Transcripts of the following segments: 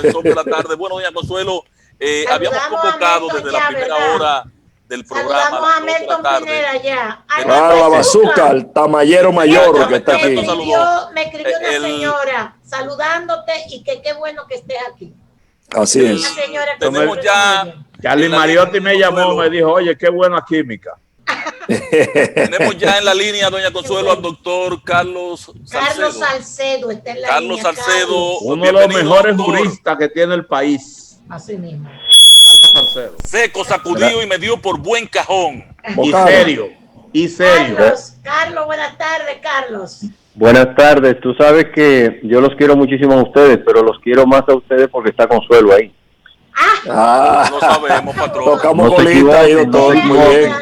Son de la tarde. Bueno, doña Consuelo, habíamos convocado desde la primera hora del programa. Saludamos a Melton Pineda ya. La bazooka, el tamayero mayor que está aquí. Me escribió una señora saludándote y que qué bueno que estés aquí. Así es. Tenemos ya. Charlie Mariotti me llamó, me dijo, oye, qué buena química. Tenemos ya en la línea, doña Consuelo, al doctor Carlos Salcedo. Carlos Salcedo está en la Carlos línea. Salcedo, uno de los mejores juristas que tiene el país. Así mismo. Carlos Salcedo. Seco, sacudido y me dio por buen cajón. Y serio. Y serio. Carlos, buenas tardes, Carlos. Buenas tardes. Tú sabes que yo los quiero muchísimo a ustedes, pero los quiero más a ustedes porque está Consuelo ahí. Lo sabemos, patrón. Tocamos colita ahí, doctor. Muy bien.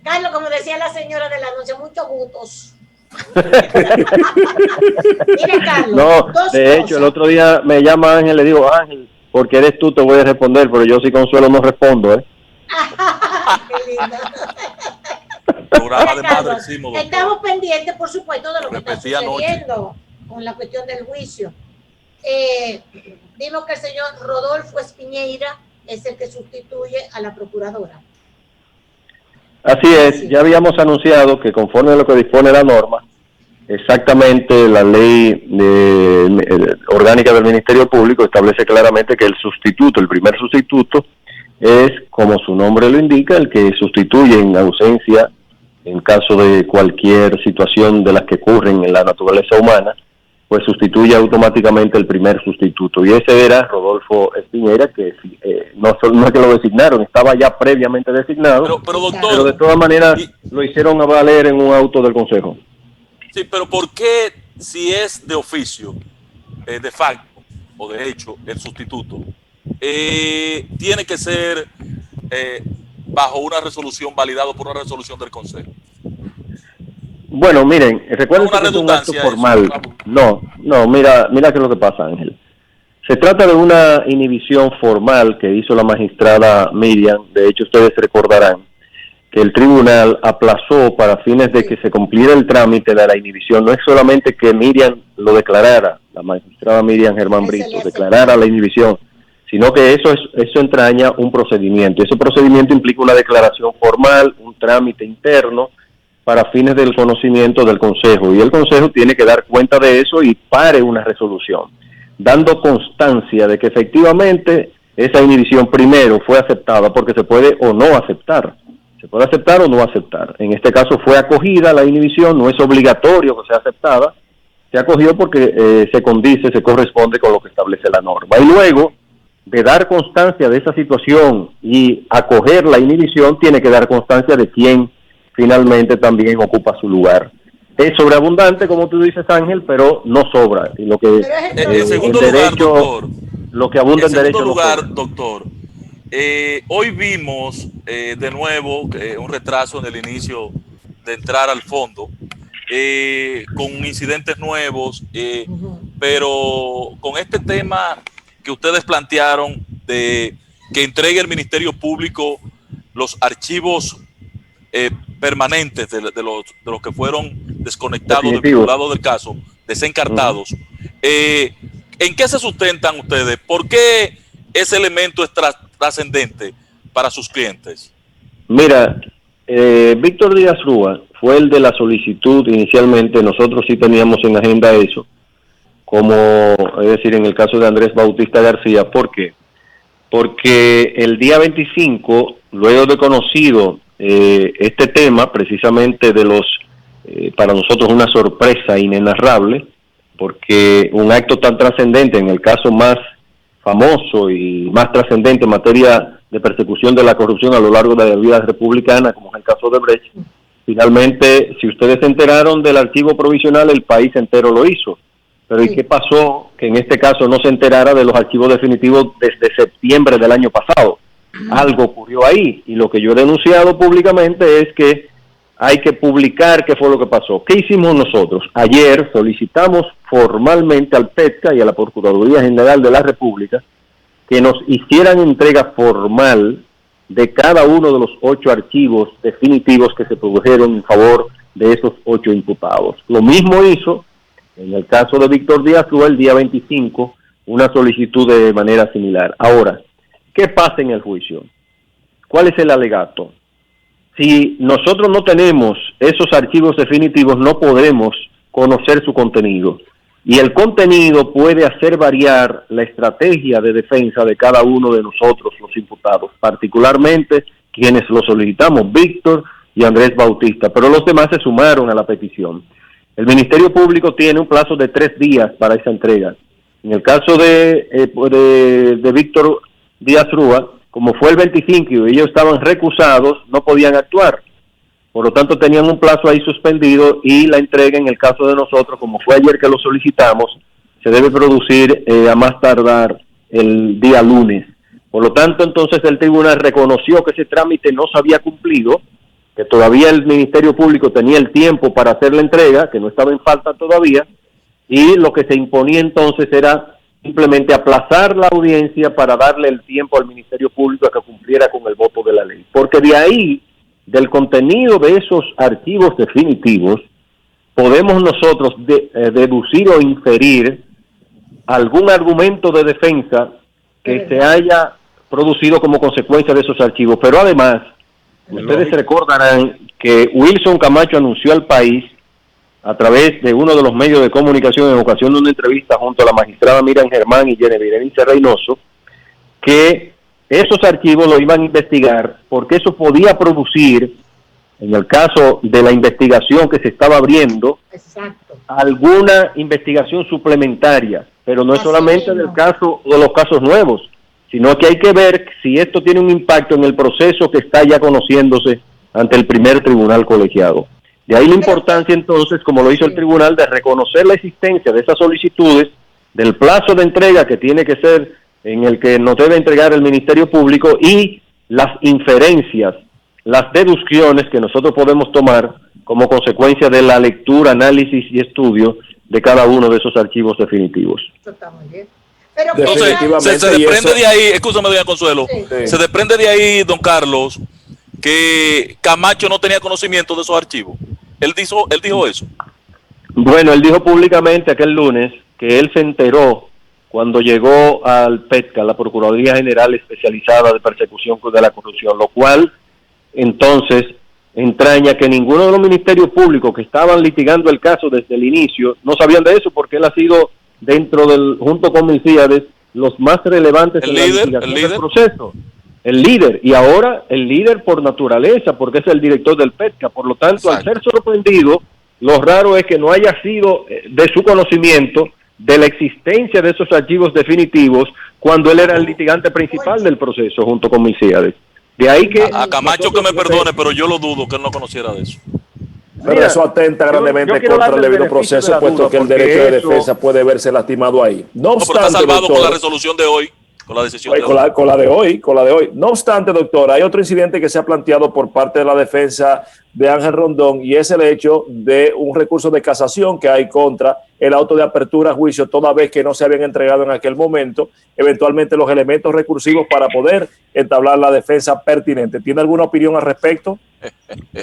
Carlos, como decía la señora del anuncio, muchos gustos. Mire, Carlos, no, de hecho, el otro día me llama Ángel, le digo, Ángel, porque eres tú te voy a responder, pero yo si Consuelo no respondo, ¿eh? Qué lindo. Programa de madre, sí, estamos pendientes, por supuesto, de lo que está sucediendo con la cuestión del juicio. Vimos que el señor Rodolfo Espiñeira es el que sustituye a la procuradora. Así es, ya habíamos anunciado que conforme a lo que dispone la norma, exactamente la ley orgánica del Ministerio Público establece claramente que el sustituto, el primer sustituto, es, como su nombre lo indica, el que sustituye en ausencia, en caso de cualquier situación de las que ocurren en la naturaleza humana, pues sustituye automáticamente el primer sustituto. Y ese era Rodolfo Espiñeira, que no es que lo designaron, estaba ya previamente designado, pero doctor, pero de todas maneras lo hicieron a valer en un auto del Consejo. Sí, pero ¿por qué si es de oficio, de facto o de hecho el sustituto, tiene que ser bajo una resolución, validado por una resolución del Consejo? Bueno, miren, recuerden que es un acto formal. Mira qué es lo que pasa, Ángel. Se trata de una inhibición formal que hizo la magistrada Miriam. De hecho, ustedes recordarán que el tribunal aplazó para fines de que se cumpliera el trámite de la inhibición. No es solamente que Miriam lo declarara, la magistrada Miriam Germán Brito declarara la inhibición, sino que eso entraña un procedimiento. Ese procedimiento implica una declaración formal, un trámite interno, para fines del conocimiento del Consejo, y el Consejo tiene que dar cuenta de eso y pare una resolución, dando constancia de que efectivamente esa inhibición primero fue aceptada, porque se puede o no aceptar, se puede aceptar o no aceptar. En este caso fue acogida la inhibición, no es obligatorio que sea aceptada, se acogió porque se condice, se corresponde con lo que establece la norma. Y luego de dar constancia de esa situación y acoger la inhibición, tiene que dar constancia de quién finalmente también ocupa su lugar. Es sobreabundante, como tú dices, Ángel, pero no sobra. Y lo que en segundo lugar, doctor, lo que abunda en derecho. En segundo lugar, doctor, hoy vimos de nuevo un retraso en el inicio de entrar al fondo, con incidentes nuevos, pero con este tema que ustedes plantearon de que entregue el Ministerio Público los archivos permanentes de los que fueron desconectados, desvinculados del caso, desencartados. ¿En qué se sustentan ustedes? ¿Por qué ese elemento es trascendente para sus clientes? Mira, Víctor Díaz Rúa fue el de la solicitud inicialmente. Nosotros sí teníamos en agenda eso, como es decir, en el caso de Andrés Bautista García. ¿Por qué? Porque el día 25, luego de conocido este tema, precisamente de los, para nosotros una sorpresa inenarrable, porque un acto tan trascendente, en el caso más famoso y más trascendente en materia de persecución de la corrupción a lo largo de la vida republicana, como es el caso de Brecht, finalmente, si ustedes se enteraron del archivo provisional, el país entero lo hizo. Pero ¿y qué pasó? Que en este caso no se enterara de los archivos definitivos desde septiembre del año pasado. Algo ocurrió ahí, y lo que yo he denunciado públicamente es que hay que publicar qué fue lo que pasó. ¿Qué hicimos nosotros? Ayer solicitamos formalmente al PETCA y a la Procuraduría General de la República que nos hicieran entrega formal de cada uno de los 8 archivos definitivos que se produjeron en favor de esos 8 imputados. Lo mismo hizo en el caso de Víctor Díaz Rúa el día 25, una solicitud de manera similar. Ahora, ¿qué pasa en el juicio? ¿Cuál es el alegato? Si nosotros no tenemos esos archivos definitivos, no podemos conocer su contenido. Y el contenido puede hacer variar la estrategia de defensa de cada uno de nosotros, los imputados, particularmente quienes lo solicitamos, Víctor y Andrés Bautista, pero los demás se sumaron a la petición. El Ministerio Público tiene un plazo de 3 días para esa entrega. En el caso de Víctor Díaz Rúa, como fue el 25 y ellos estaban recusados, no podían actuar. Por lo tanto, tenían un plazo ahí suspendido y la entrega, en el caso de nosotros, como fue ayer que lo solicitamos, se debe producir a más tardar el día lunes. Por lo tanto, entonces el tribunal reconoció que ese trámite no se había cumplido, que todavía el Ministerio Público tenía el tiempo para hacer la entrega, que no estaba en falta todavía, y lo que se imponía entonces era simplemente aplazar la audiencia para darle el tiempo al Ministerio Público a que cumpliera con el voto de la ley. Porque de ahí, del contenido de esos archivos definitivos, podemos nosotros deducir o inferir algún argumento de defensa que se haya producido como consecuencia de esos archivos. Pero además, ustedes recordarán que Wilson Camacho anunció al país, a través de uno de los medios de comunicación en ocasión de una entrevista junto a la magistrada Miriam Germán y Genevieve Reynoso, que esos archivos lo iban a investigar porque eso podía producir, en el caso de la investigación que se estaba abriendo, alguna investigación suplementaria, pero no es solamente del caso de los casos nuevos, sino que hay que ver si esto tiene un impacto en el proceso que está ya conociéndose ante el primer tribunal colegiado. De ahí la importancia entonces, como lo hizo el tribunal, de reconocer la existencia de esas solicitudes, del plazo de entrega que tiene que ser en el que nos debe entregar el Ministerio Público y las inferencias, las deducciones que nosotros podemos tomar como consecuencia de la lectura, análisis y estudio de cada uno de esos archivos definitivos. Pero entonces, se desprende de ahí, escúchame, doña Consuelo, se desprende de ahí, don Carlos, que Camacho no tenía conocimiento de esos archivos. Él dijo eso. Bueno, él dijo públicamente aquel lunes que él se enteró cuando llegó al PETCA, la Procuraduría General Especializada de Persecución de la Corrupción, lo cual entonces entraña que ninguno de los ministerios públicos que estaban litigando el caso desde el inicio no sabían de eso, porque él ha sido dentro del, junto con Milcíades, los más relevantes en la litigación del proceso. El líder, y ahora el líder por naturaleza, porque es el director del PETCA. Por lo tanto, al ser sorprendido, lo raro es que no haya sido de su conocimiento de la existencia de esos archivos definitivos cuando él era el litigante principal del proceso junto con Milcíades. De ahí que a Camacho que me perdone, pero yo lo dudo que él no conociera de eso. Pero mira, eso atenta grandemente contra el debido proceso, puesto que el derecho de defensa puede verse lastimado ahí. No obstante, pero está salvado, doctor, con la resolución de hoy. Con la decisión con la de hoy. No obstante, doctor, hay otro incidente que se ha planteado por parte de la defensa de Ángel Rondón, y es el hecho de un recurso de casación que hay contra el auto de apertura a juicio, toda vez que no se habían entregado en aquel momento eventualmente los elementos recursivos para poder entablar la defensa pertinente. ¿Tiene alguna opinión al respecto?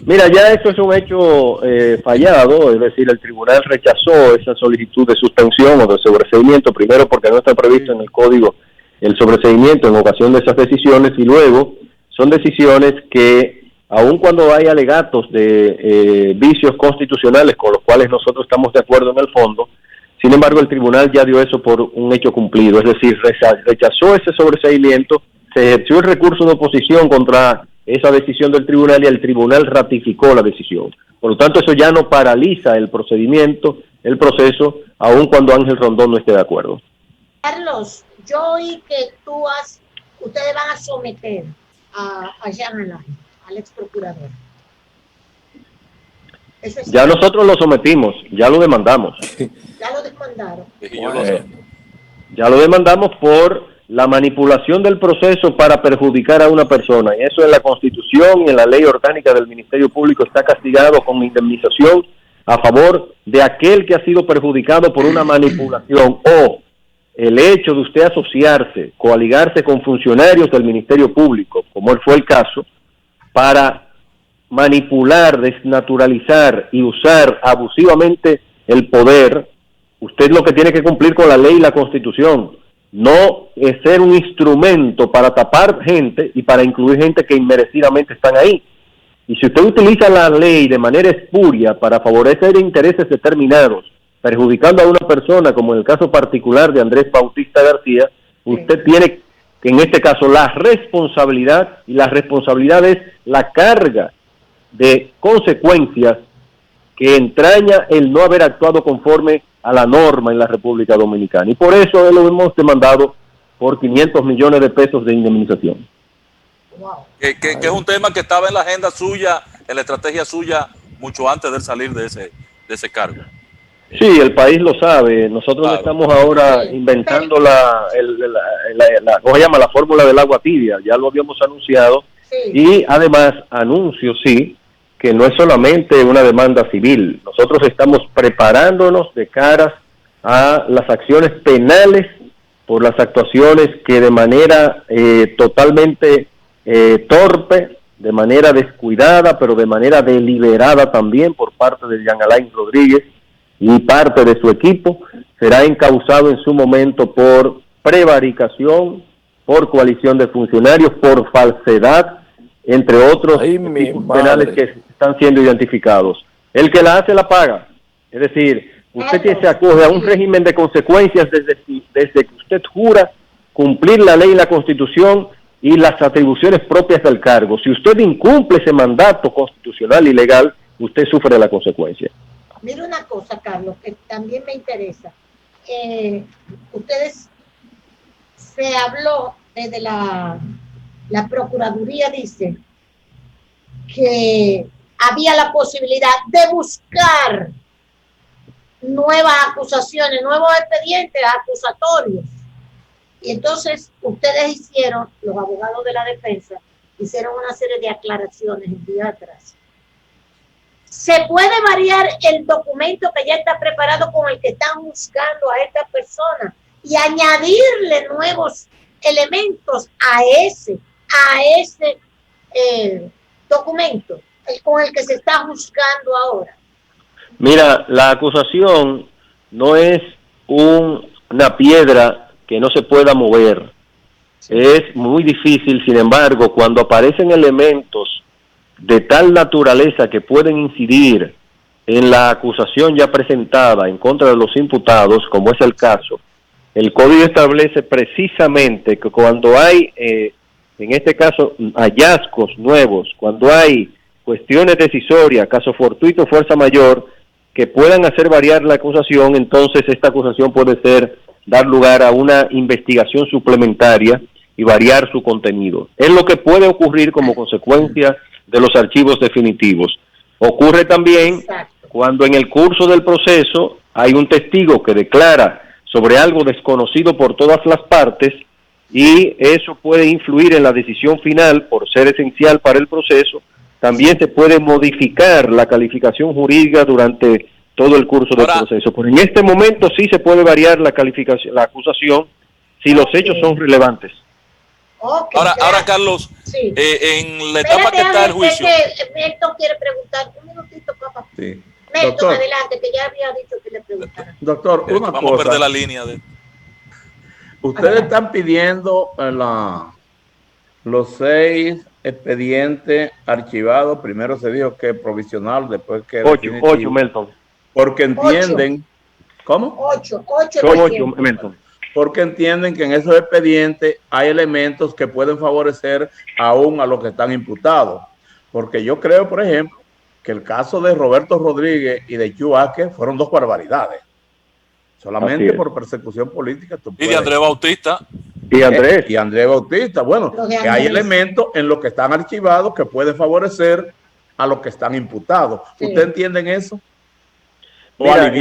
Mira, ya esto es un hecho fallado, es decir, el tribunal rechazó esa solicitud de suspensión o de sobreseimiento, primero porque no está previsto en el código el sobreseimiento en ocasión de esas decisiones, y luego son decisiones que, aun cuando hay alegatos de vicios constitucionales con los cuales nosotros estamos de acuerdo en el fondo, sin embargo el tribunal ya dio eso por un hecho cumplido, es decir, rechazó ese sobreseimiento, se ejerció el recurso de oposición contra esa decisión del tribunal y el tribunal ratificó la decisión. Por lo tanto, eso ya no paraliza el procedimiento, el proceso, aun cuando Ángel Rondón no esté de acuerdo. Carlos, yo oí que ustedes van a someter a Jean Alain, al ex procurador. Ya nosotros lo sometimos, ya lo demandamos. Ya lo demandaron. Ya lo demandamos por la manipulación del proceso para perjudicar a una persona. Y eso en la Constitución y en la Ley Orgánica del Ministerio Público está castigado con indemnización a favor de aquel que ha sido perjudicado por una manipulación o el hecho de usted asociarse, coaligarse con funcionarios del Ministerio Público, como fue el caso, para manipular, desnaturalizar y usar abusivamente el poder. Usted lo que tiene que cumplir con la ley y la Constitución. no ser un instrumento para tapar gente y para incluir gente que inmerecidamente están ahí. Y si usted utiliza la ley de manera espuria para favorecer intereses determinados, perjudicando a una persona, como en el caso particular de Andrés Bautista García, usted tiene, en este caso, la responsabilidad, y la responsabilidad es la carga de consecuencias que entraña el no haber actuado conforme a la norma en la República Dominicana. Y por eso lo hemos demandado por 500 millones de pesos de indemnización. Wow. Que es un tema que estaba en la agenda suya, en la estrategia suya, mucho antes de salir de ese cargo. Sí, el país lo sabe. Nosotros Claro. estamos ahora inventando ¿cómo se llama? La fórmula del agua tibia. Ya lo habíamos anunciado. Sí. Y además anuncio, sí, que no es solamente una demanda civil. Nosotros estamos preparándonos de cara a las acciones penales por las actuaciones que de manera totalmente torpe, de manera descuidada, pero de manera deliberada también por parte de Jean Alain Rodríguez y parte de su equipo, será encausado en su momento por prevaricación, por coalición de funcionarios, por falsedad, entre otros tipos penales que están siendo identificados. El que la hace la paga. Es decir, usted que se acoge a un régimen de consecuencias desde que usted jura cumplir la ley y la Constitución y las atribuciones propias del cargo. Si usted incumple ese mandato constitucional y legal, usted sufre la consecuencia. Mira una cosa, Carlos, que también me interesa. Ustedes, se habló desde la Procuraduría, dice que había la posibilidad de buscar nuevas acusaciones, nuevos expedientes acusatorios. Y entonces ustedes hicieron, los abogados de la defensa, hicieron una serie de aclaraciones el día atrás. ¿Se puede variar el documento que ya está preparado con el que están buscando a esta persona y añadirle nuevos elementos a ese documento con el que se está buscando ahora? Mira, la acusación no es una piedra que no se pueda mover. Es muy difícil, sin embargo, cuando aparecen elementos de tal naturaleza que pueden incidir en la acusación ya presentada en contra de los imputados, como es el caso, el Código establece precisamente que cuando hay, en este caso, hallazgos nuevos, cuando hay cuestiones decisorias, caso fortuito, fuerza mayor, que puedan hacer variar la acusación, entonces esta acusación puede dar lugar a una investigación suplementaria y variar su contenido. Es lo que puede ocurrir como consecuencia de los archivos definitivos. Ocurre también cuando en el curso del proceso hay un testigo que declara sobre algo desconocido por todas las partes y eso puede influir en la decisión final por ser esencial para el proceso. También se puede modificar la calificación jurídica durante todo el curso del proceso. Pero en este momento sí se puede variar la calificación, la acusación, si los hechos son relevantes. Ahora, Carlos, sí. En la etapa que está el juicio. Milton quiere preguntar. Un minutito, papá. Sí. Milton, Doctor, adelante, que ya había dicho que le preguntara. Doctor, una Vamos cosa. a perder la línea. Ustedes están pidiendo los 6 expedientes archivados. Primero se dijo que provisional, después que 8, Milton. Porque entienden... 8. ¿Cómo? 8 Milton. Porque entienden que en esos expedientes hay elementos que pueden favorecer aún a los que están imputados. Porque yo creo, por ejemplo, que el caso de Roberto Rodríguez y de Yu Vázquez fueron 2 barbaridades. Solamente por persecución política. Y de Andrés Bautista. Y Andrés. Y Andrés Bautista. Bueno, que hay elementos en los que están archivados que pueden favorecer a los que están imputados. Sí. ¿Ustedes entienden eso? Mira,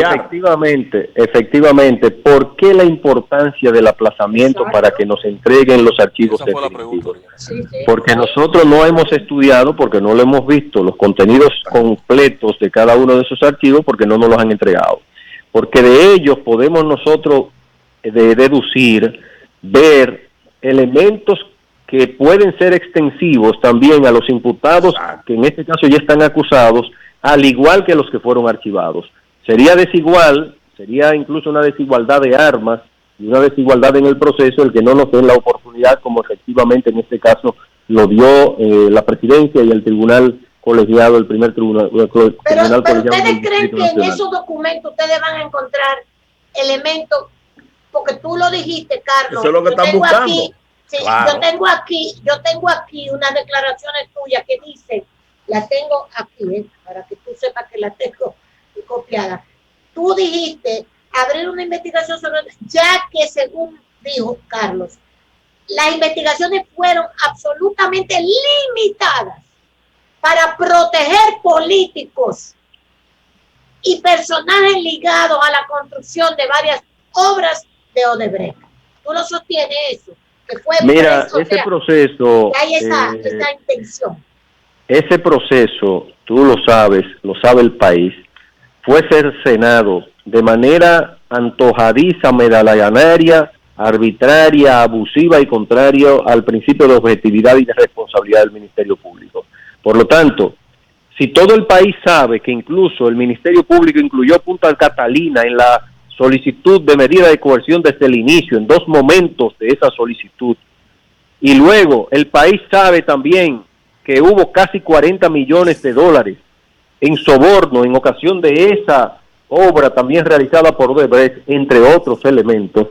efectivamente, ¿por qué la importancia del aplazamiento para que nos entreguen los archivos definitivos? Porque nosotros no hemos estudiado, porque no lo hemos visto, los contenidos completos de cada uno de esos archivos, porque no nos los han entregado. Porque de ellos podemos nosotros deducir, ver elementos que pueden ser extensivos también a los imputados, que en este caso ya están acusados, al igual que los que fueron archivados. Sería desigual, sería incluso una desigualdad de armas y una desigualdad en el proceso el que no nos den la oportunidad, como efectivamente en este caso lo dio la presidencia y el tribunal colegiado, el primer tribunal pero colegiado. ¿ustedes creen que en esos documentos ustedes van a encontrar elementos? Porque tú lo dijiste, Carlos. Eso es lo que están buscando. Aquí, sí, claro. yo tengo aquí unas declaraciones tuyas que dicen, la tengo aquí, para que tú sepas que la tengo copiada. Tú dijiste abrir una investigación sobre, ya que según dijo Carlos, las investigaciones fueron absolutamente limitadas para proteger políticos y personajes ligados a la construcción de varias obras de Odebrecht. ¿Tú lo sostienes eso? Que fue mira, ese proceso... Hay esa intención. Ese proceso, tú lo sabes, lo sabe el país, fue cercenado de manera antojadiza, medallanaria, arbitraria, abusiva y contrario al principio de objetividad y de responsabilidad del Ministerio Público. Por lo tanto, si todo el país sabe que incluso el Ministerio Público incluyó Punta Catalina en la solicitud de medida de coerción desde el inicio, en 2 momentos de esa solicitud, y luego el país sabe también que hubo casi 40 millones de dólares en soborno en ocasión de esa obra también realizada por Odebrecht, entre otros elementos.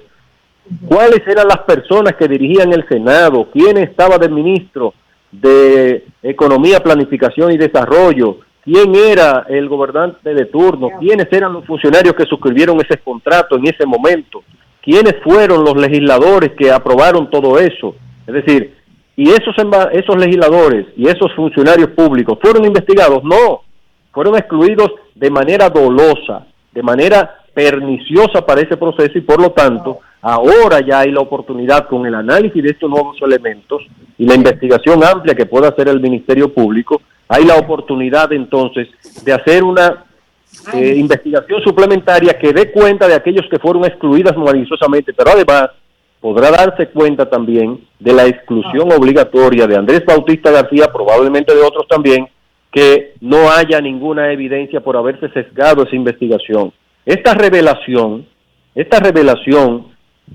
¿Cuáles eran las personas que dirigían el Senado? ¿Quién estaba de ministro de Economía, Planificación y Desarrollo? ¿Quién era el gobernante de turno? ¿Quiénes eran los funcionarios que suscribieron ese contrato en ese momento? ¿Quiénes fueron los legisladores que aprobaron todo eso? Es decir, ¿y esos legisladores y esos funcionarios públicos fueron investigados? No, fueron excluidos de manera dolosa, de manera perniciosa para ese proceso, y por lo tanto, ahora ya hay la oportunidad, con el análisis de estos nuevos elementos y la investigación amplia que pueda hacer el Ministerio Público, hay la oportunidad entonces de hacer una investigación suplementaria que dé cuenta de aquellos que fueron excluidos maliciosamente, pero además podrá darse cuenta también de la exclusión obligatoria de Andrés Bautista García, probablemente de otros también, que no haya ninguna evidencia por haberse sesgado esa investigación. Esta revelación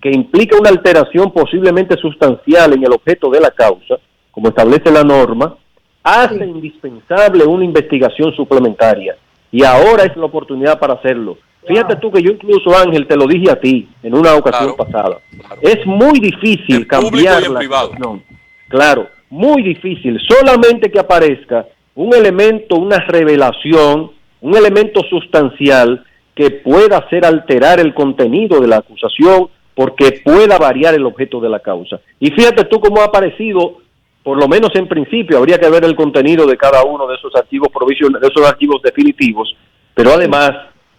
que implica una alteración posiblemente sustancial en el objeto de la causa, como establece la norma, hace indispensable una investigación suplementaria, y ahora es la oportunidad para hacerlo. Fíjate tú que yo incluso, Ángel, te lo dije a ti en una ocasión pasada. Claro. Es muy difícil cambiar la situación. Claro, muy difícil. Solamente que aparezca un elemento, una revelación, un elemento sustancial que pueda hacer alterar el contenido de la acusación, porque pueda variar el objeto de la causa. Y fíjate tú cómo ha aparecido, por lo menos en principio, habría que ver el contenido de cada uno de esos archivos provisionales, de esos archivos definitivos, pero además,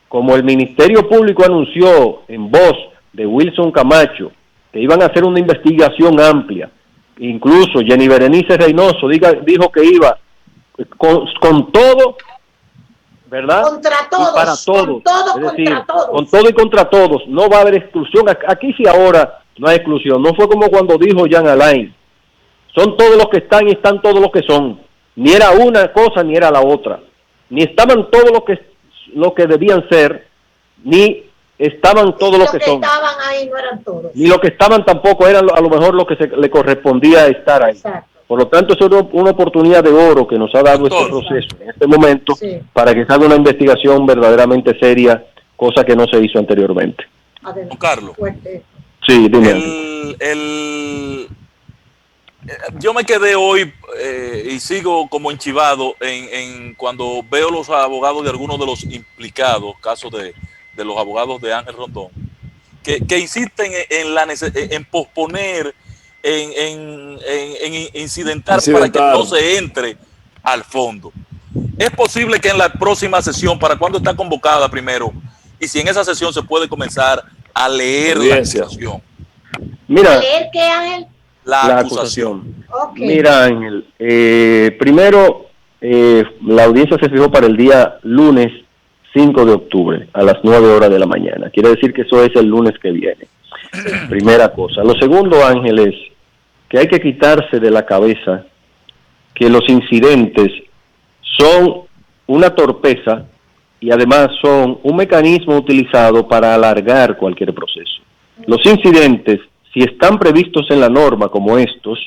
como el Ministerio Público anunció en voz de Wilson Camacho que iban a hacer una investigación amplia, incluso Jenny Berenice Reynoso dijo que iba con todo, ¿verdad? Contra todos, y para todos. Con todo, es decir, contra todos. Con todo y contra todos. No va a haber exclusión. Aquí sí ahora no hay exclusión. No fue como cuando dijo Jean Alain. Son todos los que están y están todos los que son. Ni era una cosa ni era la otra. Ni estaban todos los que debían ser, ni estaban todos los que son. Estaban ahí no eran todos. Ni los que estaban tampoco eran a lo mejor lo que le correspondía estar ahí. Exacto. Por lo tanto, es una oportunidad de oro que nos ha dado este proceso en este momento, para que salga una investigación verdaderamente seria, cosa que no se hizo anteriormente. Don Carlos. Sí, dime. Yo me quedé hoy y sigo como enchivado en cuando veo los abogados de algunos de los implicados, casos de los abogados de Ángel Rondón, que insisten en posponer, en incidentar para que no se entre al fondo. Es posible que en la próxima sesión, ¿para cuándo está convocada primero? Y si en esa sesión se puede comenzar a leer la acusación. Mira, ¿a leer qué, Ángel? La acusación. Okay. Mira, Ángel, primero la audiencia se fijó para el día lunes 5 de octubre a las 9 horas de la mañana. Quiere decir que eso es el lunes que viene. Primera cosa. Lo segundo, Ángel, es que hay que quitarse de la cabeza que los incidentes son una torpeza y además son un mecanismo utilizado para alargar cualquier proceso. Los incidentes, si están previstos en la norma como estos,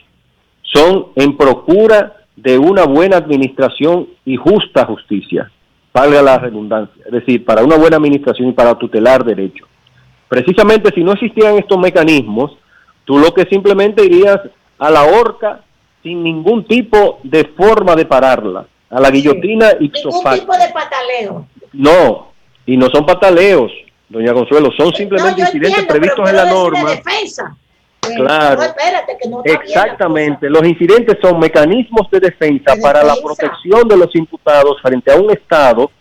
son en procura de una buena administración y justa justicia, valga la redundancia, es decir, para una buena administración y para tutelar derechos. Precisamente si no existían estos mecanismos, tú lo que simplemente irías a la horca sin ningún tipo de forma de pararla, a la guillotina ipso facto. Ningún tipo de pataleo. No, y no son pataleos, doña Consuelo, son simplemente incidentes previstos en la norma. Defensa. Claro, no, espérate, que no está exactamente, los incidentes son mecanismos de defensa para la protección de los imputados frente a un Estado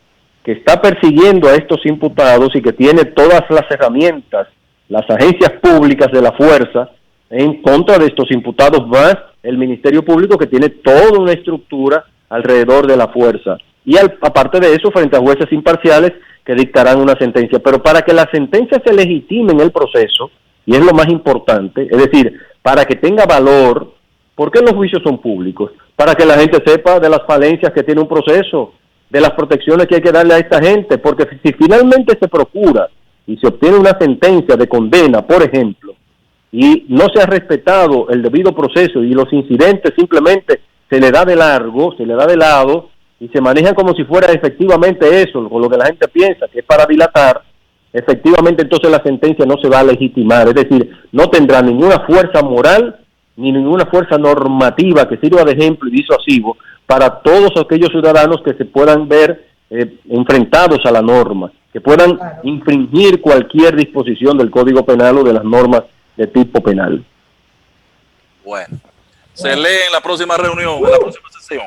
que está persiguiendo a estos imputados y que tiene todas las herramientas, las agencias públicas de la fuerza, en contra de estos imputados, más el Ministerio Público, que tiene toda una estructura alrededor de la fuerza. Y aparte de eso, frente a jueces imparciales que dictarán una sentencia. Pero para que la sentencia se legitime en el proceso, y es lo más importante, es decir, para que tenga valor, ¿por qué los juicios son públicos? Para que la gente sepa de las falencias que tiene un proceso, de las protecciones que hay que darle a esta gente, porque si finalmente se procura y se obtiene una sentencia de condena, por ejemplo, y no se ha respetado el debido proceso y los incidentes simplemente se le da de largo, se le da de lado y se manejan como si fuera efectivamente eso, con lo que la gente piensa que es para dilatar, efectivamente entonces la sentencia no se va a legitimar, es decir, no tendrá ninguna fuerza moral ni ninguna fuerza normativa que sirva de ejemplo y disuasivo para todos aquellos ciudadanos que se puedan ver enfrentados a la norma, que puedan infringir cualquier disposición del Código Penal o de las normas de tipo penal. Bueno, se lee en la próxima reunión, en la próxima sesión.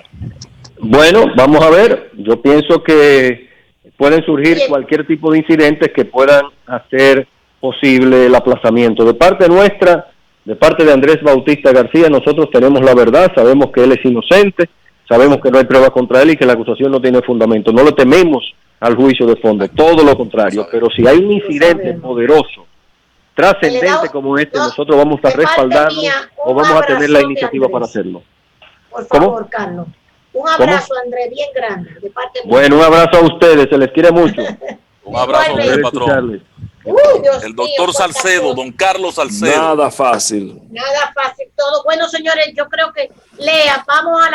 Bueno, vamos a ver, yo pienso que pueden surgir cualquier tipo de incidentes que puedan hacer posible el aplazamiento. De parte nuestra, de parte de Andrés Bautista García, nosotros tenemos la verdad, sabemos que él es inocente, sabemos que no hay pruebas contra él y que la acusación no tiene fundamento. No le tememos al juicio de fondo, todo lo contrario, pero si hay un incidente poderoso, trascendente como este, nosotros vamos a respaldarlo o vamos a tener la iniciativa para hacerlo. Por favor, Carlos. Un abrazo, Andrés, bien grande. De parte bueno, un abrazo a ustedes, se les quiere mucho. Un abrazo a usted, patrón. El doctor Salcedo, don Carlos Salcedo. Nada fácil. Nada fácil todo. Bueno, señores, yo creo que vamos a la